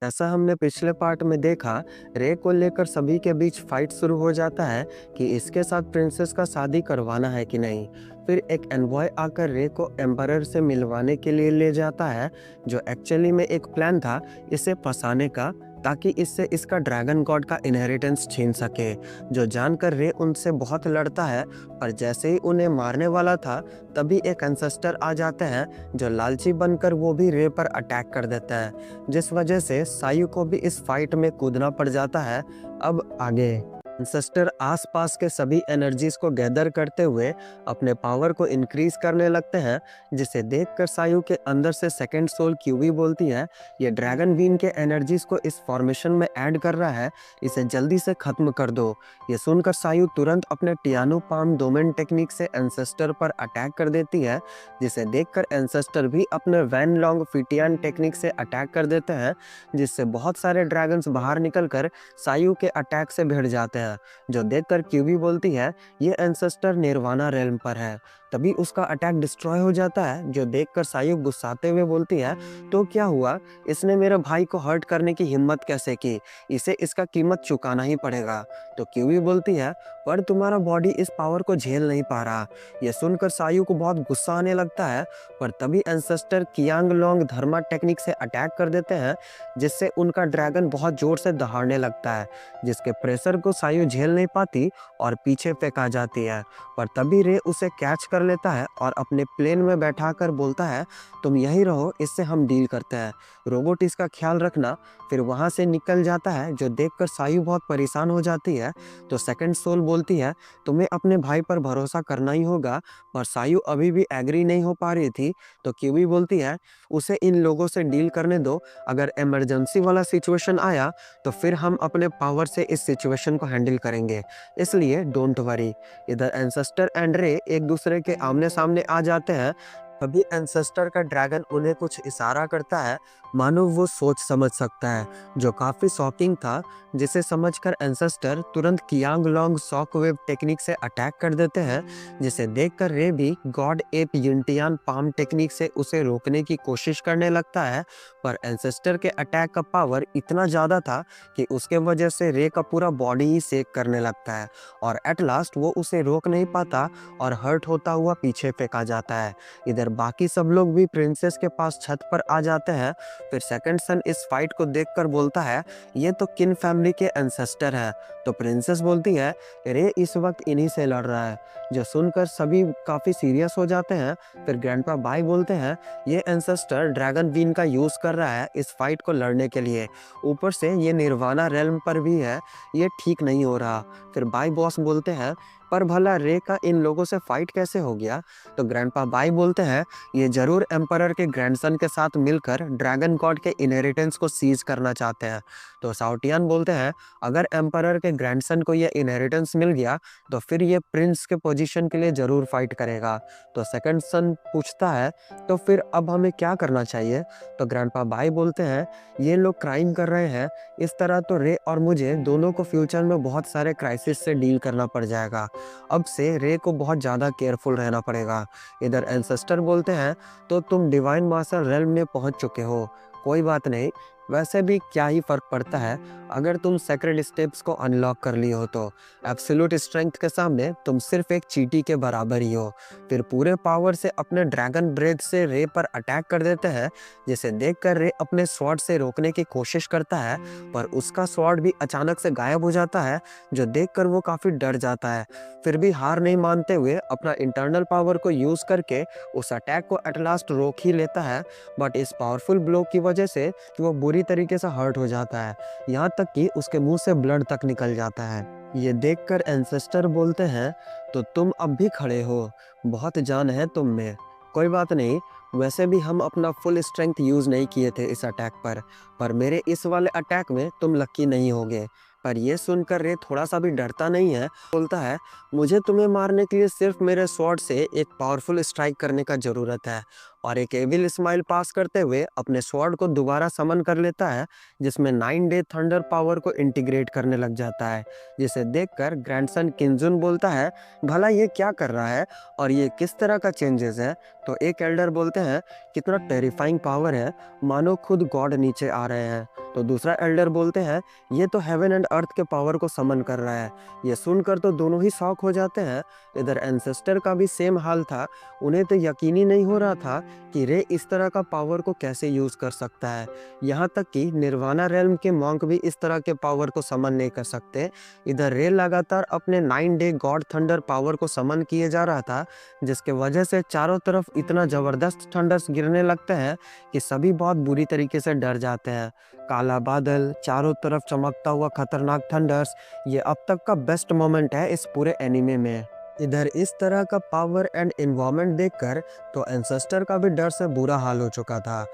जैसा हमने पिछले पार्ट में देखा, रे को लेकर सभी के बीच फाइट शुरू हो जाता है कि इसके साथ प्रिंसेस का शादी करवाना है कि नहीं। फिर एक एनवॉय आकर रे को एम्परर से मिलवाने के लिए ले जाता है, जो एक्चुअली में एक प्लान था इसे फंसाने का, ताकि इससे इसका ड्रैगन गॉड का इनहेरिटेंस छीन सके। जो जानकर रे उनसे बहुत लड़ता है, पर जैसे ही उन्हें मारने वाला था, तभी एक एंसेस्टर आ जाते हैं जो लालची बनकर वो भी रे पर अटैक कर देता है, जिस वजह से सायु को भी इस फाइट में कूदना पड़ जाता है। अब आगे एंसेस्टर आसपास के सभी एनर्जीज को गैदर करते हुए अपने पावर को इंक्रीज करने लगते हैं, जिसे देखकर सायु के अंदर से सेकंड सोल क्यूबी बोलती है, ये ड्रैगन बीन के एनर्जीज को इस फॉर्मेशन में ऐड कर रहा है, इसे जल्दी से खत्म कर दो। ये सुनकर सायु तुरंत अपने टियानो पाम डोमेन टेक्निक से एंसेस्टर पर अटैक कर देती है, जिसे देखकर एंसेस्टर भी अपने वैन लॉन्ग फिटियान टेक्निक से अटैक कर देते हैं, जिससे बहुत सारे ड्रैगन्स बाहर निकलकर सायु के अटैक से भिड़ जाते हैं। जो देखकर क्यूबी बोलती है ये एंसेस्टर निर्वाणा रेल्म पर है। तभी उसका अटैक डिस्ट्रॉय हो जाता है, जो देखकर सायु गुस्साते हुए बोलती है, तो क्या हुआ, इसने मेरे भाई को हर्ट करने की हिम्मत कैसे की, इसे इसका कीमत चुकाना ही पड़ेगा। तो क्यूबी बोलती है, पर तुम्हारा बॉडी इस पावर को झेल नहीं पा रहा। यह सुनकर सायु को बहुत गुस्सा आने लगता है, पर तभी एंसेस्टर कियांग लोंग धर्मा टेक्निक से अटैक कर देते हैं, जिससे उनका ड्रैगन बहुत जोर से दहाड़ने लगता है, जिसके प्रेशर को सायु झेल नहीं पाती और पीछे फेंका जाती है। पर तभी रे उसे कैच कर लेता है और अपने प्लेन में बैठाकर बोलता है, तुम यहीं रहो, इससे हम डील करते हैं, रोबोट इसका ख्याल रखना। फिर वहां से निकल जाता है, जो देखकर सायु बहुत परेशान हो जाती है। तो सेकंड सोल बोलती है, तुम्हें अपने भाई पर भरोसा करना ही होगा। पर सायु अभी भी एग्री नहीं हो पा रही थी। तो क्यूबी बोलती है, उसे इन लोगों से डील करने दो, अगर इमरजेंसी वाला सिचुएशन आया तो फिर हम अपने पावर से इस सिचुएशन को हैंडल करेंगे, इसलिए डोंट वरी। इधर एंसेस्टर एंड रे एक दूसरे के आमने सामने आ जाते हैं। तभी एंसेस्टर का ड्रैगन उन्हें कुछ इशारा करता है, मानो वो सोच समझ सकता है, जो काफी शॉकिंग था, जिसे समझकर एंसेस्टर तुरंत कियांग लोंग शॉक वेव टेक्निक से अटैक कर देते हैं, जिसे देखकर रे भी गॉड एप युनटियान पाम टेक्निक से उसे रोकने की कोशिश करने लगता है। पर एंसेस्टर के अटैक का पावर इतना ज्यादा था कि उसके वजह से रे का पूरा बॉडी ही शेक करने लगता है, और एट लास्ट वो उसे रोक नहीं पाता और हर्ट होता हुआ पीछे फेंका जाता है। इधर बाकी सब लोग भी प्रिंसेस के पास छत पर आ जाते हैं। फिर सेकंड सन इस फाइट को देखकर बोलता है, ये तो किन फैमिली के एंसेस्टर हैं। तो प्रिंसेस बोलती है, रे इस वक्त इन्हीं से लड़ रहा है। जो सुनकर सभी काफी सीरियस हो जाते हैं। फिर ग्रैंडपा बाई बोलते हैं, ये एंसेस्टर ड्रैगन बीन का यूज कर रहा है इस फाइट को लड़ने के लिए, ऊपर से ये निर्वाणा रेल्म पर भी है, ये ठीक नहीं हो रहा। फिर बाई बॉस बोलते हैं, पर भला रे का इन लोगों से फाइट कैसे हो गया। तो ग्रैंडपा बाई बोलते हैं, ये जरूर एम्परर के ग्रैंडसन के साथ मिलकर ड्रैगन गॉड के इनहेरिटेंस को सीज करना चाहते हैं। तो साउटियन बोलते हैं, अगर एम्परर के ग्रैंडसन को ये इनहेरिटेंस मिल गया तो फिर ये प्रिंस के पोजीशन के लिए जरूर फाइट करेगा। तो सेकंड सन पूछता है, तो फिर अब हमें क्या करना चाहिए। तो ग्रैंडपा बाई बोलते हैं, ये लोग क्राइम कर रहे हैं, इस तरह तो रे और मुझे दोनों को फ्यूचर में बहुत सारे क्राइसिस से डील करना पड़ जाएगा। अब से रे को बहुत ज़्यादा केयरफुल रहना पड़ेगा। इधर एंसेस्टर बोलते हैं, तो तुम डिवाइन मास्टर रेल्म में पहुंच चुके हो, कोई बात नहीं, वैसे भी क्या ही फर्क पड़ता है अगर तुम सेक्रेड स्टेप्स को अनलॉक कर ली हो तो। एब्सोल्यूट स्ट्रेंथ के सामने तुम सिर्फ एक चींटी के बराबर ही हो। फिर पूरे पावर से अपने ड्रैगन ब्रेथ से रे पर अटैक कर देते हैं, जिसे देखकर रे अपने स्वॉर्ड से रोकने की कोशिश करता है, पर उसका स्वॉर्ड भी अचानक से गायब हो जाता है, जो देखकर वो काफी डर जाता है। फिर भी हार नहीं मानते हुए अपना इंटरनल पावर को यूज करके उस अटैक को एट लास्ट रोक ही लेता है, बट इस पावरफुल ब्लो की वजह से वो बुरी तरीके से हर्ट हो जाता है, यहाँ तक कि उसके मुंह से ब्लड तक निकल जाता है। ये देखकर एंसेस्टर बोलते हैं, तो तुम अब भी खड़े हो, बहुत जान है तुम में, कोई बात नहीं, वैसे भी हम अपना फुल स्ट्रेंथ यूज नहीं किए थे इस अटैक पर मेरे इस वाले अटैक में तुम लकी नहीं होगे। पर ये सुनकर रे थोड़ा सा भी डरता नहीं है, बोलता है, मुझे तुम्हें मारने के लिए सिर्फ मेरे स्वॉर्ड से एक पावरफुल स्ट्राइक करने का जरूरत है, और एक एविल स्माइल पास करते हुए अपने स्वॉर्ड को दोबारा समन कर लेता है, जिसमें 9 डे थंडर पावर को इंटीग्रेट करने लग जाता है। जिसे देखकर ग्रैंडसन किंजुन बोलता है, भला ये क्या कर रहा है और ये किस तरह का चेंजेस है। तो एक एल्डर बोलते हैं, कितना टेरिफाइंग पावर है, मानो खुद गॉड नीचे आ रहे हैं। तो दूसरा एल्डर बोलते हैं, ये तो हेवन एंड अर्थ के पावर को समन कर रहा है। ये सुनकर तो दोनों ही शॉक हो जाते हैं। इधर एंसेस्टर का भी सेम हाल था, उन्हें तो यकीन ही नहीं हो रहा था कि रे इस तरह का पावर को कैसे यूज कर सकता है। यहाँ तक कि निर्वाणा रेल्म के मॉन्क भी इस तरह के पावर को समन नहीं कर सकते। इधर रे लगातार अपने 9 डे गॉड थंडर पावर को समन किए जा रहा था, जिसके वजह से चारों तरफ इतना जबरदस्त थंडर्स गिरने लगते हैं कि सभी बहुत बुरी तरीके से डर जाते हैं। काला बादल, चारों तरफ चमकता हुआ खतरनाक थंडर्स, ये अब तक का बेस्ट मोमेंट है इस पूरे एनीमे में। इधर इस तरह का पावर एंड एनवायरनमेंट देखकर तो एंसेस्टर का भी डर से बुरा हाल हो चुका था,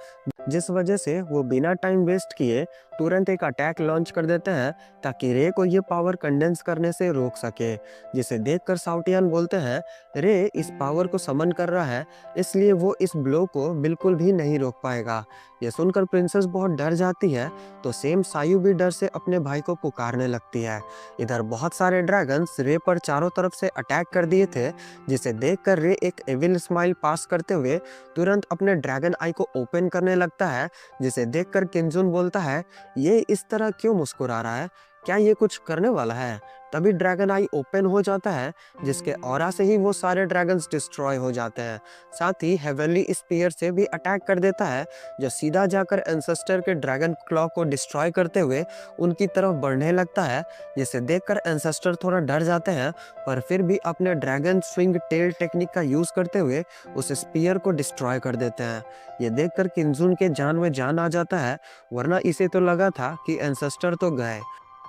जिस वजह से वो बिना टाइम वेस्ट किए तुरंत एक अटैक लॉन्च कर देते हैं ताकि रे को ये पावर कंडेंस करने से रोक सके। जिसे देखकर साउटियन बोलते हैं, रे इस पावर को समन कर रहा है, इसलिए वो इस ब्लो को बिल्कुल भी नहीं रोक पाएगा। ये सुनकर प्रिंसेस बहुत डर जाती है, तो सेम सायु भी डर से अपने भाई को पुकारने लगती है। इधर बहुत सारे ड्रैगन्स रे पर चारों तरफ से अटैक कर दिए थे, जिसे देखकर रे एक एविल स्माइल पास करते हुए तुरंत अपने ड्रैगन आई को ओपन करने लगता है। जिसे देखकर किंजुन बोलता है, ये इस तरह क्यों मुस्कुरा रहा है, क्या ये कुछ करने वाला है। तभी ड्रैगन आई ओपन हो जाता है, जिसके ऑरा से ही वो सारे ड्रैगन्स डिस्ट्रॉय हो जाते हैं। साथ ही हेवनली स्पीयर से भी अटैक कर देता है, जो सीधा जाकर एंसेस्टर के ड्रैगन क्लॉ को डिस्ट्रॉय करते हुए उनकी तरफ बढ़ने लगता है। जिसे देखकर एंसेस्टर थोड़ा डर जाते हैं, पर फिर भी अपने ड्रैगन स्विंग टेल टेक्निक का यूज करते हुए उस स्पीयर को डिस्ट्रॉय कर देते हैं। ये देखकर किंजुन के जान में जान आ जाता है, वरना इसे तो लगा था कि एंसेस्टर तो गए।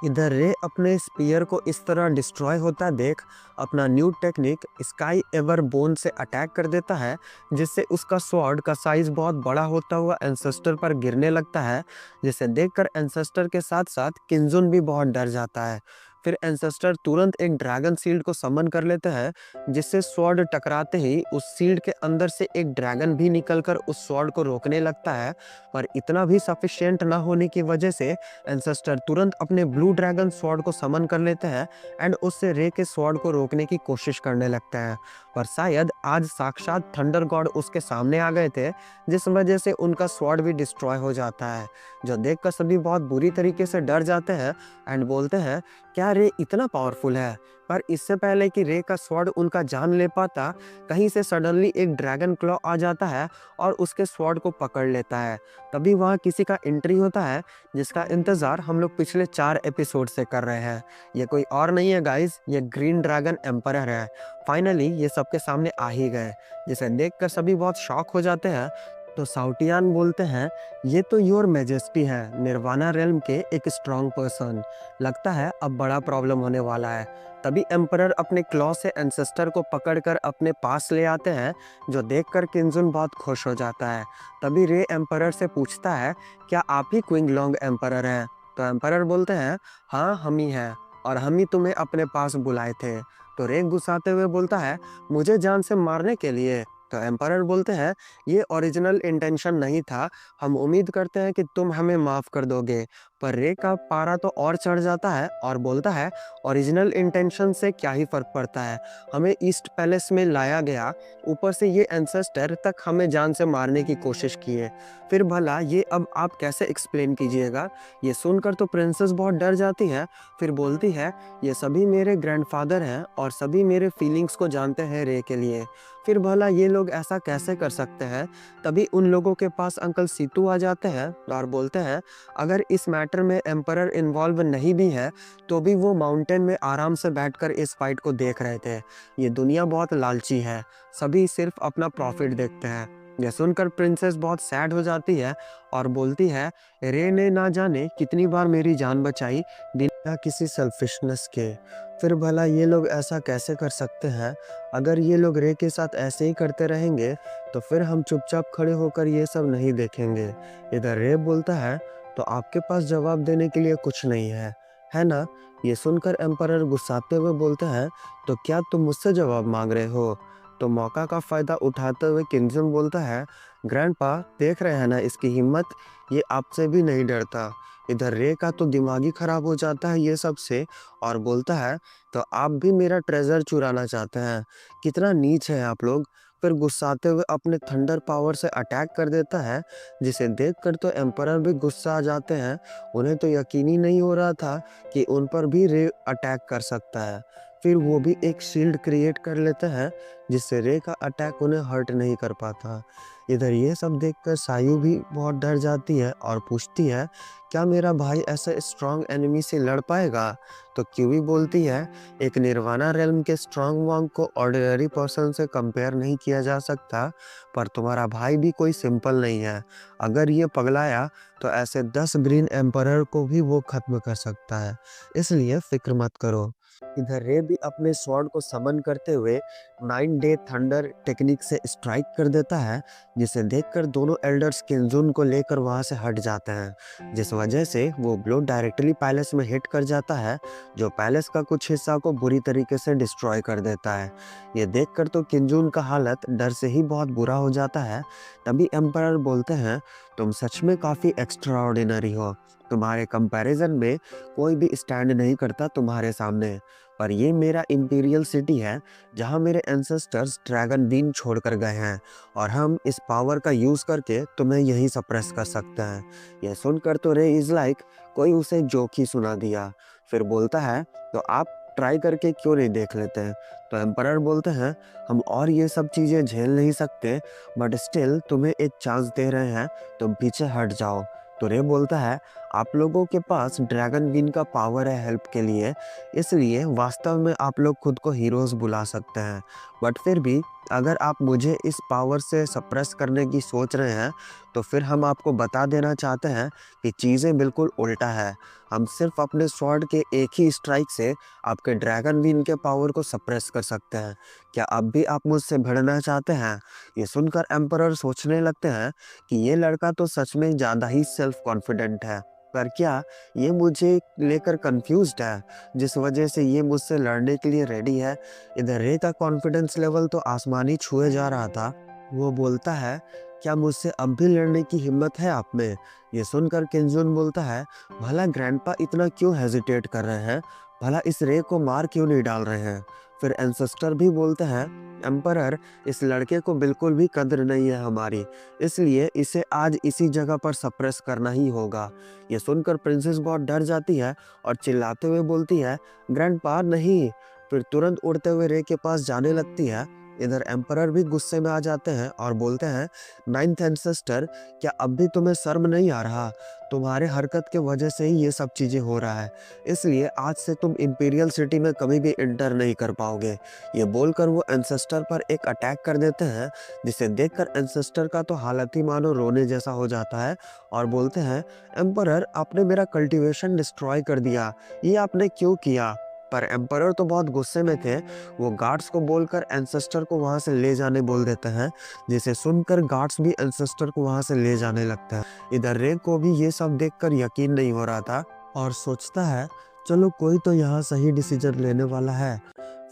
इधर रे अपने स्पीयर को इस तरह डिस्ट्रॉय होता देख अपना new technique sky ever bone से अटैक कर देता है, जिससे उसका स्वॉर्ड का साइज बहुत बड़ा होता हुआ एंसेस्टर पर गिरने लगता है। जिसे देखकर एंसेस्टर के साथ साथ किंजुन भी बहुत डर जाता है। फिर एंसेस्टर तुरंत एक ड्रैगन सील्ड को समन कर लेते हैं, जिससे स्वॉर्ड टकराते ही उस सील्ड के अंदर से एक ड्रैगन भी निकलकर उस स्वॉर्ड को रोकने लगता है। पर इतना भी सफिशिएंट ना होने की वजह से एंसेस्टर तुरंत अपने ब्लू ड्रैगन स्वॉर्ड को समन कर लेते हैं एंड उससे रे के स्वॉर्ड को रोकने की कोशिश करने लगते हैं। पर शायद आज साक्षात थंडर गॉड उसके सामने आ गए थे, जिस वजह से उनका स्वॉर्ड भी डिस्ट्रॉय हो जाता है। जो देखकर सभी बहुत बुरी तरीके से डर जाते हैं एंड बोलते हैं, क्या रे इतना पावरफुल है। पर इससे पहले कि रे का स्वॉर्ड उनका जान ले पाता, कहीं से सडनली एक ड्रैगन क्लॉ आ जाता है और उसके स्वॉर्ड को पकड़ लेता है। तभी वहाँ किसी का एंट्री होता है, जिसका इंतजार हम लोग पिछले 4 एपिसोड से कर रहे हैं। ये कोई और नहीं है गाइस, ये ग्रीन ड्रैगन एम्परर है। फाइनली ये सबके सामने आ ही गए, जिसे देखकर सभी बहुत शॉक हो जाते हैं। तो साउटियान बोलते हैं, ये तो योर मैजेस्टी है, निर्वाणा रेल्म के एक स्ट्रॉन्ग पर्सन। लगता है अब बड़ा प्रॉब्लम होने वाला है। तभी एम्परर अपने क्लॉ से एंसेस्टर को पकड़कर अपने पास ले आते हैं, जो देखकर किंजुन बहुत खुश हो जाता है। तभी रे एम्परर से पूछता है, क्या आप ही क्विंगलॉन्ग एम्परर हैं। तो एम्परर बोलते हैं, हाँ हम ही हैं, और हम ही तुम्हें अपने पास बुलाए थे। तो रे गुस्साते हुए बोलता है, मुझे जान से मारने के लिए। तो एम्परर बोलते हैं, ये ओरिजिनल इंटेंशन नहीं था, हम उम्मीद करते हैं कि तुम हमें माफ कर दोगे। पर रे का पारा तो और चढ़ जाता है और बोलता है, ओरिजिनल इंटेंशन से क्या ही फर्क पड़ता है, हमें ईस्ट पैलेस में लाया गया, ऊपर से ये एंसेस्टर तक हमें जान से मारने की कोशिश किए, फिर भला ये अब आप कैसे एक्सप्लेन कीजिएगा। ये सुनकर तो प्रिंसेस बहुत डर जाती है, फिर बोलती है, ये सभी मेरे ग्रैंडफादर हैं और सभी मेरे फीलिंग्स को जानते हैं रे के लिए, फिर भला ये लोग ऐसा कैसे कर सकते हैं। तभी उन लोगों के पास अंकल सीतू आ जाते हैं और बोलते हैं, अगर इस मैटर में एम्परर इन्वॉल्व नहीं भी है, तो भी वो माउंटेन में आराम से बैठकर इस फाइट को देख रहे थे। ये दुनिया बहुत लालची है, सभी सिर्फ अपना प्रॉफिट देखते हैं। यह सुनकर प्रिंसेस बहुत सैड हो जाती है और बोलती है, रे ने ना जाने कितनी बार मेरी जान बचाई बिना किसी सेल्फिशनेस के, फिर भला ये लोग ऐसा कैसे कर सकते हैं। अगर ये लोग रे के साथ ऐसे ही करते रहेंगे, तो फिर हम चुपचाप खड़े होकर ये सब नहीं देखेंगे। इधर रे बोलता है, तो आपके पास जवाब देने के लिए कुछ नहीं है ना। ये सुनकर एम्परर गुस्साते हुए बोलते हैं, तो क्या तुम मुझसे जवाब मांग रहे हो। तो मौका का फ़ायदा उठाते हुए किंगजुन बोलता है, ग्रैंडपा देख रहे हैं ना इसकी हिम्मत, ये आपसे भी नहीं डरता। इधर रे का तो दिमाग ही खराब हो जाता है ये सब से और बोलता है, तो आप भी मेरा ट्रेजर चुराना चाहते हैं, कितना नीच है आप लोग। फिर गुस्साते हुए अपने थंडर पावर से अटैक कर देता है, जिसे देखकर तो एम्परर भी गुस्सा आ जाते हैं। उन्हें तो यकीन ही नहीं हो रहा था कि उन पर भी रे अटैक कर सकता है। फिर वो भी एक शील्ड क्रिएट कर लेता है, जिससे रे का अटैक उन्हें हर्ट नहीं कर पाता। इधर ये सब देखकर सायू भी बहुत डर जाती है और पूछती है, क्या मेरा भाई ऐसे स्ट्रॉन्ग एनिमी से लड़ पाएगा? तो क्यूवी बोलती है, एक निर्वाणा रेल्म के स्ट्रॉन्ग वॉन्ग को ऑर्डिनरी पर्सन से कंपेयर नहीं किया जा सकता, पर तुम्हारा भाई भी कोई सिंपल नहीं है। अगर ये पगलाया तो ऐसे 10 ग्रीन एम्परर को भी वो खत्म कर सकता है, इसलिए फिक्र मत करो। इधर रे भी अपने स्वॉर्ड को समन करते हुए 9 डे थंडर टेक्निक से स्ट्राइक कर देता है, जिसे देखकर दोनों एल्डर्स किंजुन को लेकर वहां से हट जाते हैं, जिस वजह से वो ब्लो डायरेक्टली पैलेस में हिट कर जाता है, जो पैलेस का कुछ हिस्सा को बुरी तरीके से डिस्ट्रॉय कर देता है। ये देखकर तो किंजुन का हालत डर से ही बहुत बुरा हो जाता है। तभी एम्परर बोलते हैं, तुम सच में काफ़ी एक्स्ट्राऑर्डिनरी हो, तुम्हारे कंपैरिजन में कोई भी स्टैंड नहीं करता तुम्हारे सामने। पर ये मेरा इंपीरियल सिटी है, जहाँ मेरे एंसेस्टर्स ड्रैगन बीन छोड़कर गए हैं, और हम इस पावर का यूज़ करके तुम्हें यहीं सप्रेस कर सकते हैं। यह सुनकर तो रे इज़ लाइक कोई उसे जोक ही सुना दिया। फिर बोलता है, तो आप ट्राई करके क्यों नहीं देख लेते हैं? तो एम्परर बोलते हैं, हम और ये सब चीज़ें झेल नहीं सकते, बट स्टिल तुम्हें एक चांस दे रहे हैं, तुम पीछे हट जाओ। तो रे बोलता है, आप लोगों के पास ड्रैगन बीन का पावर है हेल्प के लिए, इसलिए वास्तव में आप लोग खुद को हीरोज़ बुला सकते हैं। बट फिर भी अगर आप मुझे इस पावर से सप्रेस करने की सोच रहे हैं, तो फिर हम आपको बता देना चाहते हैं कि चीज़ें बिल्कुल उल्टा है। हम सिर्फ अपने स्वॉर्ड के एक ही स्ट्राइक से आपके ड्रैगन बीन के पावर को सप्रेस कर सकते हैं। क्या अब भी आप मुझसे भिड़ना चाहते हैं? ये सुनकर एम्परर सोचने लगते हैं कि ये लड़का तो सच में ज़्यादा ही सेल्फ कॉन्फिडेंट है, पर क्या ये मुझे लेकर कंफ्यूज्ड है, जिस वजह से ये मुझसे लड़ने के लिए रेडी है। इधर रे का कॉन्फिडेंस लेवल तो आसमानी छुए जा रहा था। वो बोलता है, क्या मुझसे अब भी लड़ने की हिम्मत है आप में? ये सुनकर किंजुन बोलता है, भला ग्रैंडपा इतना क्यों हेजिटेट कर रहे हैं, भला इस रे को मार क्यों नहीं डाल रहे हैं? फिर एंसेस्टर भी बोलते हैं, एम्परर, इस लड़के को बिल्कुल भी कद्र नहीं है हमारी, इसलिए इसे आज इसी जगह पर सप्रेस करना ही होगा। ये सुनकर प्रिंसेस बहुत डर जाती है और चिल्लाते हुए बोलती है, ग्रैंडपा नहीं। फिर तुरंत उड़ते हुए रे के पास जाने लगती है। इधर एम्परर भी गुस्से में आ जाते हैं और बोलते हैं, नाइन्थ एंसेस्टर, क्या अब भी तुम्हें शर्म नहीं आ रहा? तुम्हारे हरकत के वजह से ही ये सब चीज़ें हो रहा है, इसलिए आज से तुम इंपीरियल सिटी में कभी भी इंटर नहीं कर पाओगे। ये बोलकर वो एंसेस्टर पर एक अटैक कर देते हैं, जिसे देखकर एंसेस्टर का तो हालत ही मानो रोने जैसा हो जाता है और बोलते हैं, एम्परर, आपने मेरा कल्टीवेशन डिस्ट्रॉय कर दिया, ये आपने क्यों किया? पर एम्परर तो बहुत गुस्से में थे। वो गार्ड्स को बोलकर एंसेस्टर को वहां से ले जाने बोल देते हैं, जिसे सुनकर गार्ड्स भी एंसेस्टर को वहां से ले जाने लगता है। इधर रे को भी ये सब देखकर यकीन नहीं हो रहा था और सोचता है, चलो कोई तो यहाँ सही डिसीजन लेने वाला है।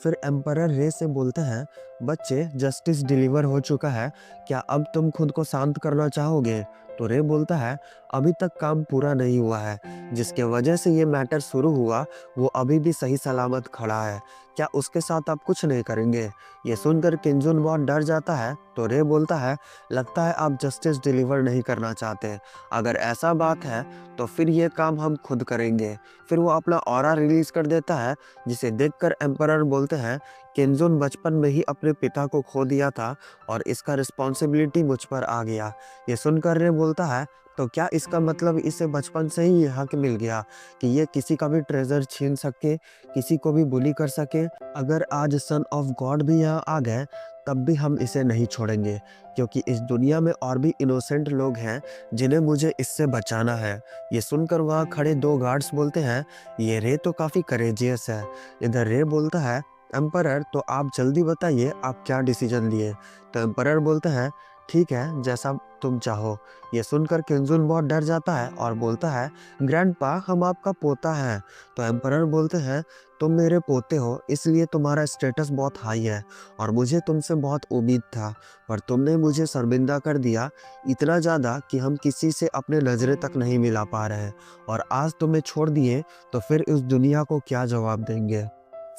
फिर एम्परर रे से बोलते हैं, बच्चे, जस्टिस डिलीवर हो चुका है, क्या अब तुम खुद को शांत करना चाहोगे? तो रे बोलता है, अभी तक काम पूरा नहीं हुआ है, जिसके वजह से ये मैटर शुरू हुआ वो अभी भी सही सलामत खड़ा है, क्या उसके साथ आप कुछ नहीं करेंगे? ये सुनकर किंजुन बहुत डर जाता है। तो रे बोलता है, लगता है आप जस्टिस डिलीवर नहीं करना चाहते, अगर ऐसा बात है तो फिर ये काम हम खुद करेंगे। फिर वो अपना ऑरा रिलीज कर देता है, जिसे देखकर एम्परर बोलते हैं, किंजुन बचपन में ही अपने पिता को खो दिया था और इसका रिस्पॉन्सिबिलिटी मुझ पर आ गया। ये सुनकर रे बोलता है, तो क्या इसका मतलब इसे बचपन से ही ये हक मिल गया कि ये किसी का भी ट्रेजर छीन सके, किसी को भी बुली कर सके? अगर आज सन ऑफ गॉड भी यहाँ आ गए, तब भी हम इसे नहीं छोड़ेंगे, क्योंकि इस दुनिया में और भी इनोसेंट लोग हैं जिन्हें मुझे इससे बचाना है। ये सुनकर वहाँ खड़े दो गार्ड्स बोलते हैं, ये रे तो काफ़ी करेजियस है। इधर रे बोलता है, एम्परर, तो आप जल्दी बताइए आप क्या डिसीजन लिए? तो एम्परर बोलते हैं, ठीक है, जैसा तुम चाहो। ये सुनकर किंजुन बहुत डर जाता है और बोलता है, ग्रैंडपा हम आपका पोता है। तो एम्परर बोलते हैं, तुम मेरे पोते हो इसलिए तुम्हारा स्टेटस बहुत हाई है और मुझे तुमसे बहुत उम्मीद था, पर तुमने मुझे शर्मिंदा कर दिया इतना ज़्यादा कि हम किसी से अपने नज़रें तक नहीं मिला पा रहे हैं, और आज तुम्हें छोड़ दिए तो फिर इस दुनिया को क्या जवाब देंगे।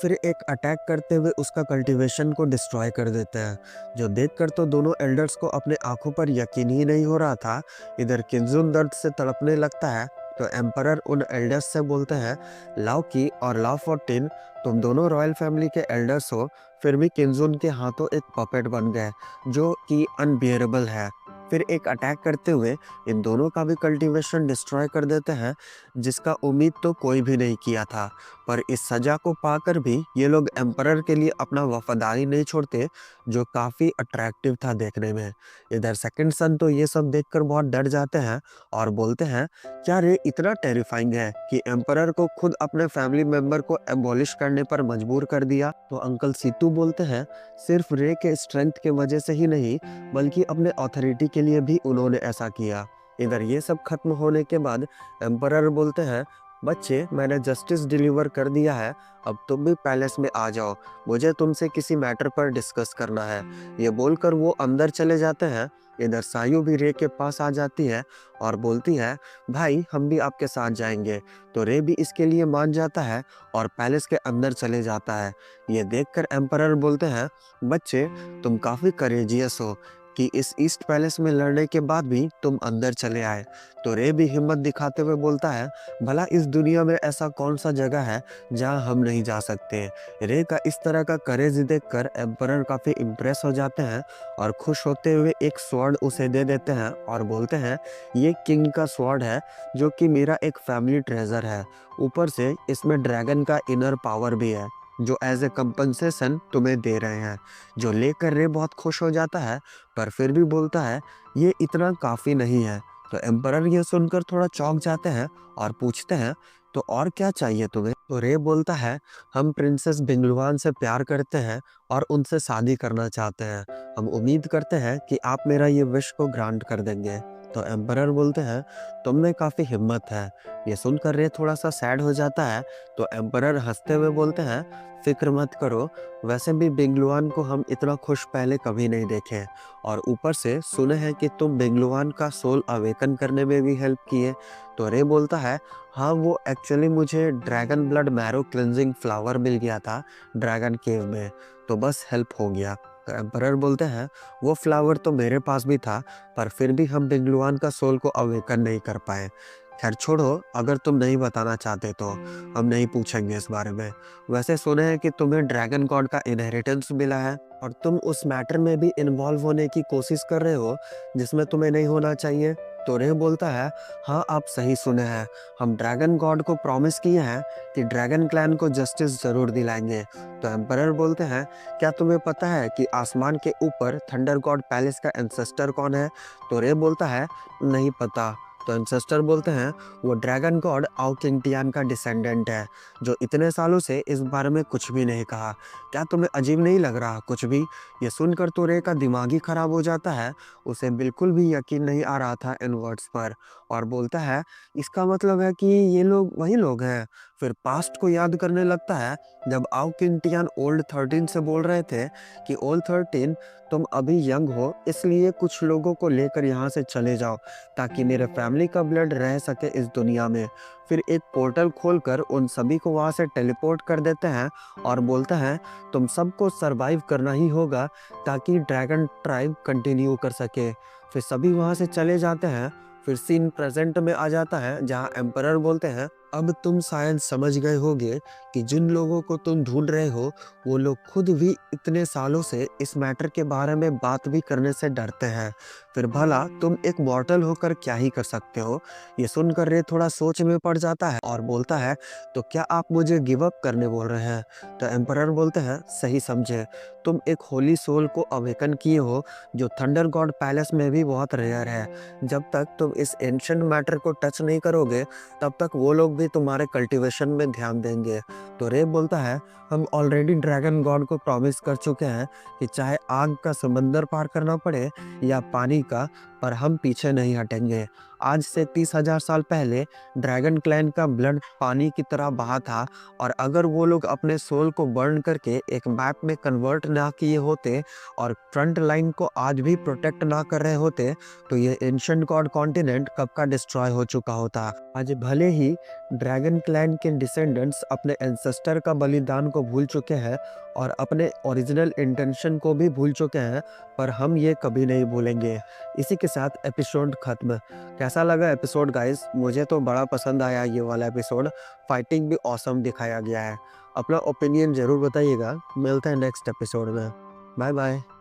फिर एक अटैक करते हुए उसका कल्टीवेशन को डिस्ट्रॉय कर देते हैं, जो देखकर तो दोनों एल्डर्स को अपने आंखों पर यकीन ही नहीं हो रहा था। इधर किंजुन दर्द से तड़पने लगता है, तो एम्परर उन एल्डर्स से बोलते हैं, लाओकी और लाओ 14, तुम दोनों रॉयल फैमिली के एल्डर्स हो, फिर भी किंजुन के हाथों एक पपेट बन गए जो कि अनबियरेबल है। फिर एक अटैक करते हुए इन दोनों का भी कल्टीवेशन डिस्ट्रॉय कर देते हैं, जिसका उम्मीद तो कोई भी नहीं किया था। पर इस सजा को पाकर भी ये लोग एम्परर के लिए अपना वफादारी नहीं छोड़ते, जो काफ़ी अट्रैक्टिव था देखने में। इधर सेकंड सन तो ये सब देखकर बहुत डर जाते हैं और बोलते हैं, क्या रे इतना टेरिफाइंग है कि एम्परर को खुद अपने फैमिली मेंबर को एबॉलिश करने पर मजबूर कर दिया। तो अंकल सीतू बोलते हैं, सिर्फ रे के स्ट्रेंथ के वजह से ही नहीं, बल्कि अपने अथॉरिटी के लिए भी उन्होंने ऐसा किया। इधर ये सब खत्म होने के बाद एम्परर बोलते हैं, बच्चे मैंने जस्टिस डिलीवर कर दिया है, अब तुम भी पैलेस में आ जाओ, मुझे तुमसे किसी मैटर पर डिस्कस करना है। ये बोलकर वो अंदर चले जाते हैं। इधर सायु भी रे के पास आ जाती है और बोलती है, भाई हम भी आपके साथ जाएंगे। तो रे भी इसके लिए मान जाता है और पैलेस के अंदर चले जाता है। ये देखकर एम्परर बोलते हैं, बच्चे तुम काफ़ी करेजियस हो कि इस ईस्ट पैलेस में लड़ने के बाद भी तुम अंदर चले आए। तो रे भी हिम्मत दिखाते हुए बोलता है, भला इस दुनिया में ऐसा कौन सा जगह है जहां हम नहीं जा सकते। रे का इस तरह का करेज देखकर एम्परर काफ़ी इम्प्रेस हो जाते हैं और खुश होते हुए एक स्वॉर्ड उसे दे देते हैं और बोलते हैं, ये किंग का स्वॉर्ड है जो कि मेरा एक फैमिली ट्रेजर है, ऊपर से इसमें ड्रैगन का इनर पावर भी है जो एज ए कंपनसेशन तुम्हें दे रहे हैं। जो लेकर रे बहुत खुश हो जाता है, पर फिर भी बोलता है, ये इतना काफ़ी नहीं है। तो एम्परर ये सुनकर थोड़ा चौंक जाते हैं और पूछते हैं, तो और क्या चाहिए तुम्हें। तो रे बोलता है, हम प्रिंसेस बिंगलुआन से प्यार करते हैं और उनसे शादी करना चाहते हैं। हम उम्मीद करते हैं कि आप मेरा ये विश को ग्रांट कर देंगे। तो एम्परर बोलते हैं, तुम में काफ़ी हिम्मत है। ये सुनकर रे थोड़ा सा सैड हो जाता है। तो एम्परर हंसते हुए बोलते हैं, फिक्र मत करो, वैसे भी बिंगलुआन को हम इतना खुश पहले कभी नहीं देखे, और ऊपर से सुने हैं कि तुम बिंगलुआन का सोल अवेकन करने में भी हेल्प किए। तो रे बोलता है, हाँ वो एक्चुअली मुझे dragon blood marrow cleansing flower मिल गया था ड्रैगन केव में, तो बस हेल्प हो गया। तो एम्परर बोलते हैं, वो फ्लावर तो मेरे पास भी था, पर फिर भी हम बिंगलुआन का सोल को अवेकन नहीं कर पाए। खैर छोड़ो, अगर तुम नहीं बताना चाहते तो हम नहीं पूछेंगे इस बारे में। वैसे सुने हैं कि तुम्हें ड्रैगन गॉड का इनहेरिटेंस मिला है और तुम उस मैटर में भी इन्वॉल्व होने की कोशिश कर रहे हो जिसमें तुम्हें नहीं होना चाहिए। तो रे बोलता है, हाँ आप सही सुने हैं, हम ड्रैगन गॉड को प्रॉमिस किए हैं कि ड्रैगन क्लैन को जस्टिस जरूर दिलाएंगे। तो एम्परर बोलते हैं, क्या तुम्हें पता है कि आसमान के ऊपर थंडर गॉड पैलेस का एंसेस्टर कौन है। तो रे बोलता है, नहीं पता। तो एंसेस्टर बोलते हैं, वो ड्रैगन गॉड आउकिंटियान का डिसेंडेंट है, जो इतने सालों से इस बारे में कुछ भी नहीं कहा। क्या तुम्हें अजीब नहीं लग रहा कुछ भी। ये सुनकर तो रे का दिमाग ही खराब हो जाता है, उसे बिल्कुल भी यकीन नहीं आ रहा था इन वर्ड्स पर, और बोलता है, इसका मतलब है कि ये लोग वही लोग हैं। फिर पास्ट को याद करने लगता है, जब आउकिंटियान ओल्ड 13 से बोल रहे थे कि ओल्ड 13, तुम अभी यंग हो इसलिए कुछ लोगों को लेकर यहाँ से चले जाओ ताकि मेरे फैमिली का ब्लड रह सके इस दुनिया में। फिर एक पोर्टल खोलकर उन सभी को वहाँ से टेलीपोर्ट कर देते हैं और बोलते हैं, तुम सबको सरवाइव करना ही होगा ताकि ड्रैगन ट्राइब कंटिन्यू कर सके। फिर सभी वहाँ से चले जाते हैं। फिर सीन प्रेजेंट में आ जाता है जहाँ एम्परर बोलते हैं, अब तुम शायद समझ गए होगे कि जिन लोगों को तुम ढूंढ रहे हो वो लोग खुद भी इतने सालों से इस मैटर के बारे में बात भी करने से डरते हैं। फिर भला तुम एक मॉर्टल होकर क्या ही कर सकते हो। ये सुनकर रे थोड़ा सोच में पड़ जाता है और बोलता है, तो क्या आप मुझे गिव अप करने बोल रहे हैं। तो एम्परर बोलते हैं, सही समझे, तुम एक होली सोल को अवेकन किए हो जो थंडर गॉड पैलेस में भी बहुत रेयर है। जब तक तुम इस एंशिएंट मैटर को टच नहीं करोगे तब तक वो लोग भी भी तुम्हारे कल्टीवेशन में ध्यान देंगे। तो रे बोलता है, हम ऑलरेडी ड्रैगन गॉड को प्रॉमिस कर चुके हैं कि चाहे आग का समंदर पार करना पड़े या पानी का, पर हम पीछे नहीं हटेंगे। आज से 30,000 साल पहले ड्रैगन क्लैन का ब्लड पानी की तरह बहा था, और अगर वो लोग अपने सोल को बर्न करके एक मैप में कन्वर्ट ना किए होते और फ्रंट लाइन को आज भी प्रोटेक्ट ना कर रहे होते, तो ये एंशिएंट गॉड कॉन्टिनेंट कब का डिस्ट्रॉय हो चुका होता। आज भले ही ड्रैगन क्लैन के डिसेंडेंट्स अपने एंसेस्टर का बलिदान को भूल चुके हैं और अपने ओरिजिनल इंटेंशन को भी भूल चुके हैं, पर हम ये कभी नहीं भूलेंगे। इसी के साथ एपिसोड खत्म। कैसा लगा एपिसोड गाइस? मुझे तो बड़ा पसंद आया ये वाला एपिसोड। फाइटिंग भी ऑसम दिखाया गया है। अपना ओपिनियन जरूर बताइएगा। मिलते हैं नेक्स्ट एपिसोड में। Bye bye.